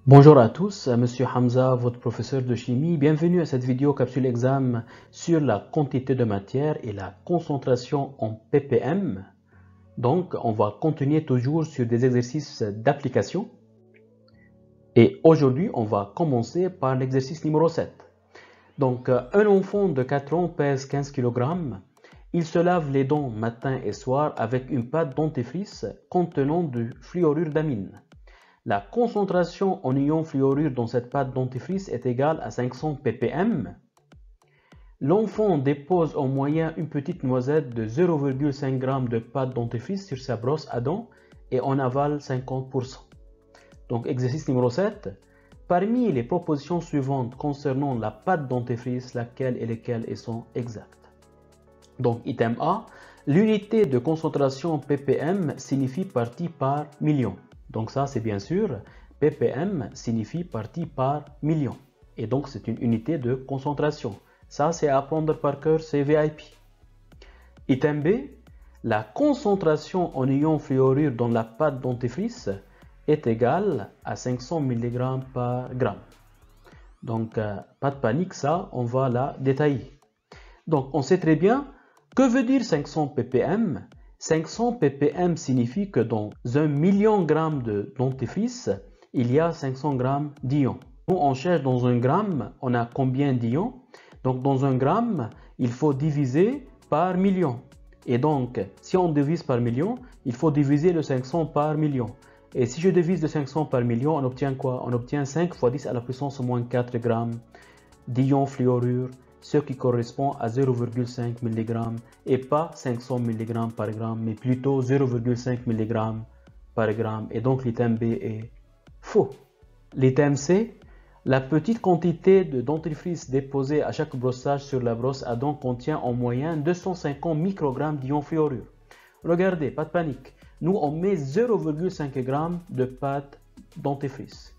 Bonjour à tous, Monsieur Hamza, votre professeur de chimie. Bienvenue à cette vidéo capsule examen sur la quantité de matière et la concentration en ppm. Donc, on va continuer toujours sur des exercices d'application. Et aujourd'hui, on va commencer par l'exercice numéro 7. Donc, un enfant de 4 ans pèse 15 kg. Il se lave les dents matin et soir avec une pâte dentifrice contenant du fluorure d'amine. La concentration en ion fluorure dans cette pâte dentifrice est égale à 500 ppm. L'enfant dépose en moyenne une petite noisette de 0,5 g de pâte dentifrice sur sa brosse à dents et en avale 50%. Donc exercice numéro 7. Parmi les propositions suivantes concernant la pâte dentifrice, laquelle et lesquelles sont exactes. Donc item A, l'unité de concentration ppm signifie partie par million. Donc ça c'est bien sûr, ppm signifie partie par million. Et donc c'est une unité de concentration. Ça c'est à apprendre par cœur, c'est VIP. Item B, la concentration en ion fluorure dans la pâte dentifrice est égale à 500 mg par gramme. Donc pas de panique, ça on va la détailler. Donc on sait très bien, que veut dire 500 ppm? 500 ppm signifie que dans 1 million de grammes de dentifrice, il y a 500 grammes d'ions. Nous, on cherche dans un gramme, on a combien d'ions? Donc dans un gramme, il faut diviser par million. Et donc, si on divise par million, il faut diviser le 500 par million. Et si je divise le 500 par million, on obtient quoi? On obtient 5 fois 10 à la puissance moins 4 grammes d'ions fluorure, ce qui correspond à 0,5 mg et pas 500 mg par gramme, mais plutôt 0,5 mg par gramme. Et donc l'item B est faux. L'item C, la petite quantité de dentifrice déposée à chaque brossage sur la brosse à dents contient en moyenne 250 microgrammes d'ion fluorure. Regardez, pas de panique. Nous, on met 0,5 g de pâte dentifrice.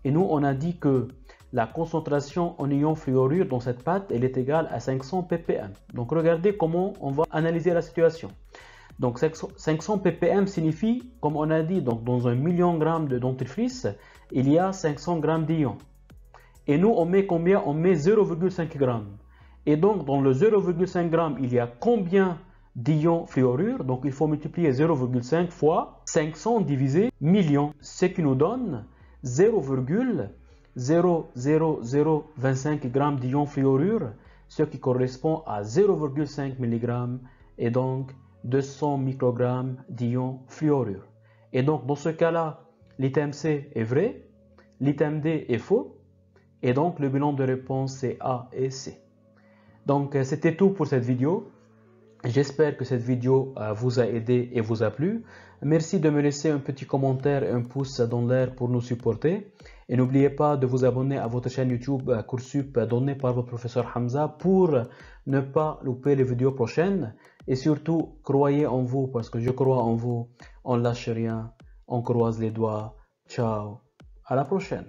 Et nous, on a dit que la concentration en ion fluorure dans cette pâte, elle est égale à 500 ppm. Donc regardez comment on va analyser la situation. Donc 500 ppm signifie, comme on a dit, donc dans 1 million de grammes de dentifrice, il y a 500 grammes d'ion. Et nous, on met combien? On met 0,5 g. Et donc dans le 0,5 g, il y a combien d'ion fluorure? Donc il faut multiplier 0,5 fois 500 divisé million, ce qui nous donne 0,00025 g d'ion fluorure, ce qui correspond à 0,5 mg et donc 200 microgrammes d'ion fluorure. Et donc dans ce cas-là, l'item C est vrai, l'item D est faux, et donc le bilan de réponse c'est A et C. Donc c'était tout pour cette vidéo. J'espère que cette vidéo vous a aidé et vous a plu. Merci de me laisser un petit commentaire et un pouce dans l'air pour nous supporter. Et n'oubliez pas de vous abonner à votre chaîne YouTube Coursup donnée par votre professeur Hamza pour ne pas louper les vidéos prochaines. Et surtout, croyez en vous parce que je crois en vous. On lâche rien, on croise les doigts. Ciao, à la prochaine.